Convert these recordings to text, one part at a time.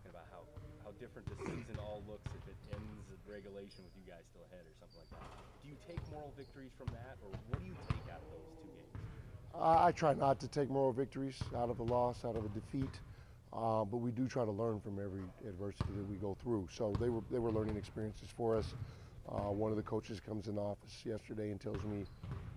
talking about how different the season all looks if it ends at regulation with you guys still ahead or something like that. Do you take moral victories from that, or what do you take out of those 2 games? I try not to take moral victories out of a loss, out of a defeat, but we do try to learn from every adversity that we go through. So they were learning experiences for us. One of the coaches comes in the office yesterday and tells me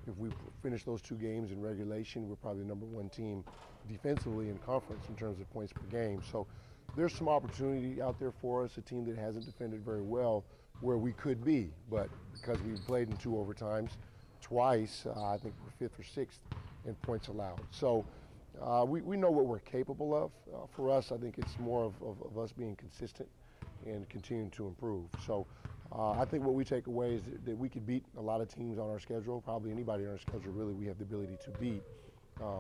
if we finish those 2 games in regulation, we're probably the #1 team defensively in conference in terms of points per game. So there's some opportunity out there for us, a team that hasn't defended very well, where we could be. But because we've played in 2 overtimes twice, I think we're 5th or 6th in points allowed. So we know what we're capable of. For us, I think it's more of us being consistent and continuing to improve. So I think what we take away is that we could beat a lot of teams on our schedule, probably anybody on our schedule really we have the ability to beat,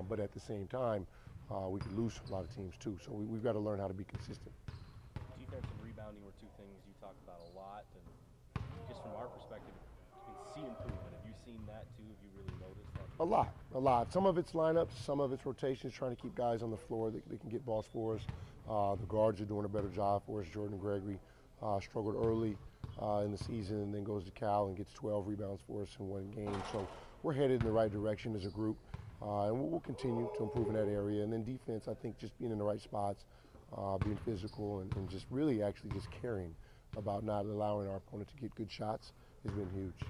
but at the same time we could lose a lot of teams too. So we've got to learn how to be consistent. Defense and rebounding were 2 things you talked about a lot, and just from our perspective, you can see improvement. Have you seen that too? Have you really noticed that? A lot. Some of it's lineups, some of it's rotations, trying to keep guys on the floor that can get balls for us. The guards are doing a better job for us. Jordan Gregory struggled early in the season and then goes to Cal and gets 12 rebounds for us in 1 game. So we're headed in the right direction as a group, and we'll continue to improve in that area. And then defense, I think just being in the right spots, being physical, and just really actually just caring about not allowing our opponent to get good shots has been huge.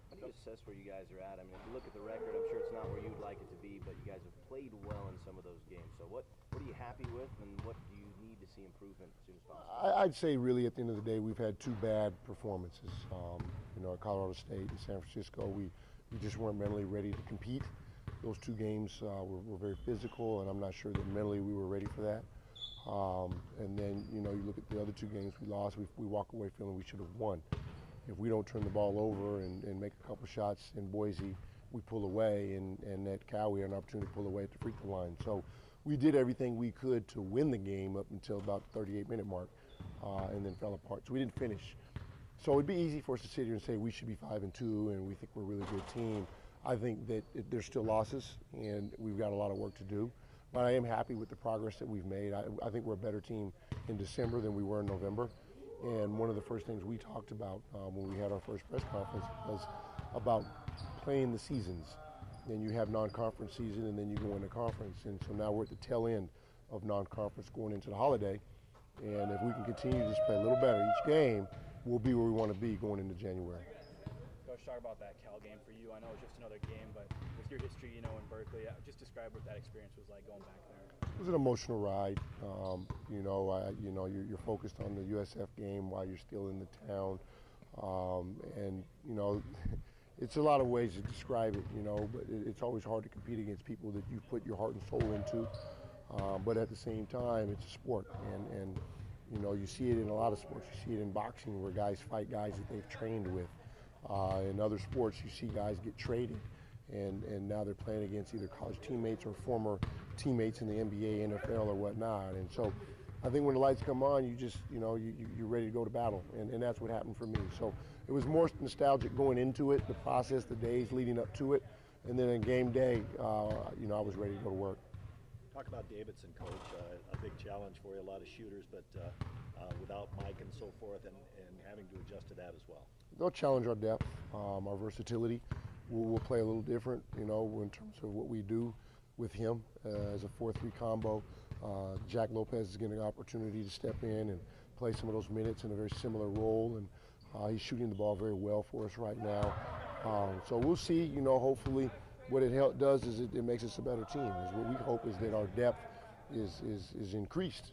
How do you assess where you guys are at? I mean, if you look at the record, I'm sure it's not where you'd like it to be, but you guys have played well in some of those games. So what are you happy with, and what do you need to see improvement as soon as possible? I'd say really at the end of the day, we've had 2 bad performances. At Colorado State and San Francisco, we just weren't mentally ready to compete. Those 2 games were very physical, and I'm not sure that mentally we were ready for that. And then, you look at the other 2 games we lost, we walk away feeling we should have won. If we don't turn the ball over and make a couple shots in Boise, we pull away, and at Cal we had an opportunity to pull away at the free throw line. So we did everything we could to win the game up until about the 38-minute mark, and then fell apart. So we didn't finish. So it'd be easy for us to sit here and say we should be 5-2 and we think we're a really good team. I think that there's still losses, and we've got a lot of work to do. But I am happy with the progress that we've made. I think we're a better team in December than we were in November. And one of the first things we talked about when we had our first press conference was about playing the seasons. And you have non-conference season, and then you go into conference. And so now we're at the tail end of non-conference going into the holiday. And if we can continue to just play a little better each game, we'll be where we want to be going into January. Coach, talk about that Cal game for you. I know it's just another game, but with your history, in Berkeley, just describe what that experience was like going back there. It was an emotional ride. You're focused on the USF game while you're still in the town, it's a lot of ways to describe it, but it's always hard to compete against people that you've put your heart and soul into. But at the same time, it's a sport, and you see it in a lot of sports. You see it in boxing where guys fight guys that they've trained with. In other sports, you see guys get traded, and now they're playing against either college teammates or former teammates in the NBA, NFL, or whatnot. And so I think when the lights come on, you just, you're ready to go to battle, and that's what happened for me. So it was more nostalgic going into it, the process, the days leading up to it, and then on game day, I was ready to go to work. Talk about Davidson, Coach. A big challenge for you, a lot of shooters, but without Mike and so forth, and having to adjust to that as well. They'll challenge our depth, our versatility. We'll play a little different, in terms of what we do with him as a 4-3 combo. Jack Lopez is getting an opportunity to step in and play some of those minutes in a very similar role, and he's shooting the ball very well for us right now. So we'll see, hopefully what it does is it makes us a better team. What we hope is that our depth is increased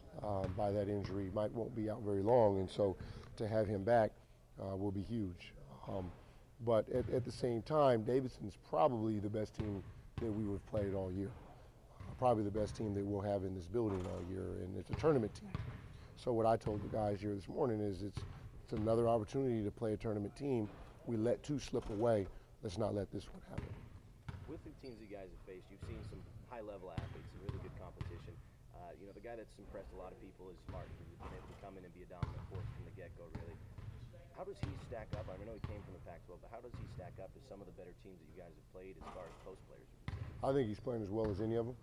by that injury. Mike won't be out very long, and so to have him back will be huge. But at the same time, Davidson's probably the best team that we've played all year. Probably the best team that we'll have in this building all year, and it's a tournament team. So what I told the guys here this morning is it's another opportunity to play a tournament team. We let 2 slip away. Let's not let this one happen. With the teams you guys have faced, you've seen some high-level athletes, some really good competition. The guy that's impressed a lot of people is Smart, who's been able to come in and be a dominant force from the get-go, really. How does he stack up? I know he came from the Pac-12, but how does he stack up to some of the better teams that you guys have played as far as post players are concerned? I think he's playing as well as any of them,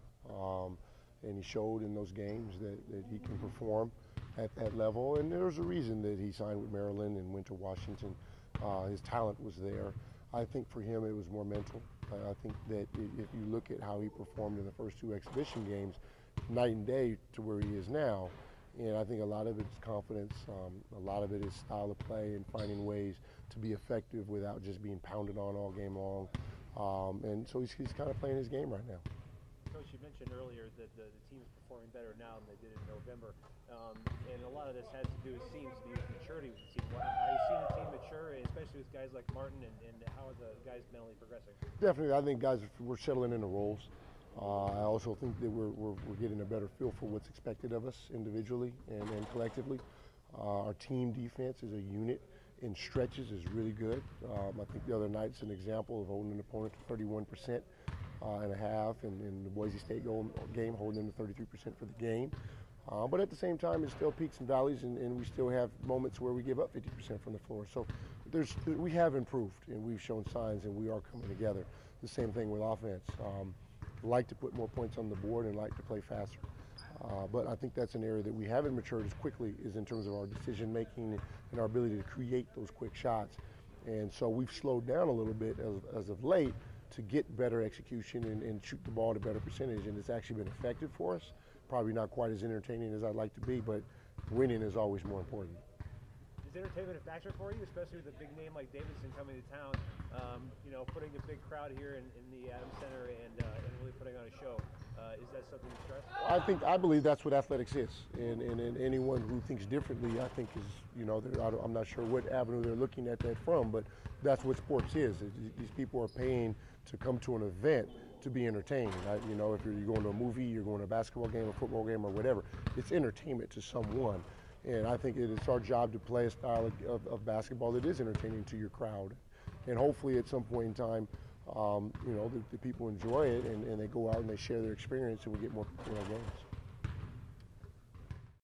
and he showed in those games that he can perform at that level. And there's a reason that he signed with Maryland and went to Washington. His talent was there. I think for him it was more mental. I think that if you look at how he performed in the first 2 exhibition games, night and day to where he is now. And I think a lot of it is confidence, a lot of it is style of play and finding ways to be effective without just being pounded on all game long. And so he's kind of playing his game right now. Coach, you mentioned earlier that the team's performing better now than they did in November. And a lot of this has to do, it seems to be, with maturity with the team. Are you seeing the team mature, especially with guys like Martin, and how are the guys mentally progressing? Definitely, I think guys, we're settling into roles. I also think that we're getting a better feel for what's expected of us individually and collectively. Our team defense as a unit in stretches is really good. I think the other night's an example of holding an opponent to 31% and a half, and in the Boise State game holding them to 33% for the game. But at the same time, it's still peaks and valleys, and we still have moments where we give up 50% from the floor. So we have improved, and we've shown signs, and we are coming together. The same thing with offense. Like to put more points on the board and like to play faster. But I think that's an area that we haven't matured as quickly is in terms of our decision making and our ability to create those quick shots. And so we've slowed down a little bit as of late to get better execution and shoot the ball at a better percentage, and it's actually been effective for us. Probably not quite as entertaining as I'd like to be, but winning is always more important. Is entertainment a factor for you, especially with a big name like Davidson coming to town? Putting a big crowd here in the Adams Center and really putting on a show. Is that something you stress? I believe that's what athletics is, and anyone who thinks differently, I think is, I'm not sure what avenue they're looking at that from, but that's what sports is. These people are paying to come to an event to be entertained. If you're going to a movie, you're going to a basketball game, a football game, or whatever, it's entertainment to someone. And I think it's our job to play a style of basketball that is entertaining to your crowd. And hopefully at some point in time, the people enjoy it and they go out and they share their experience and we get more games.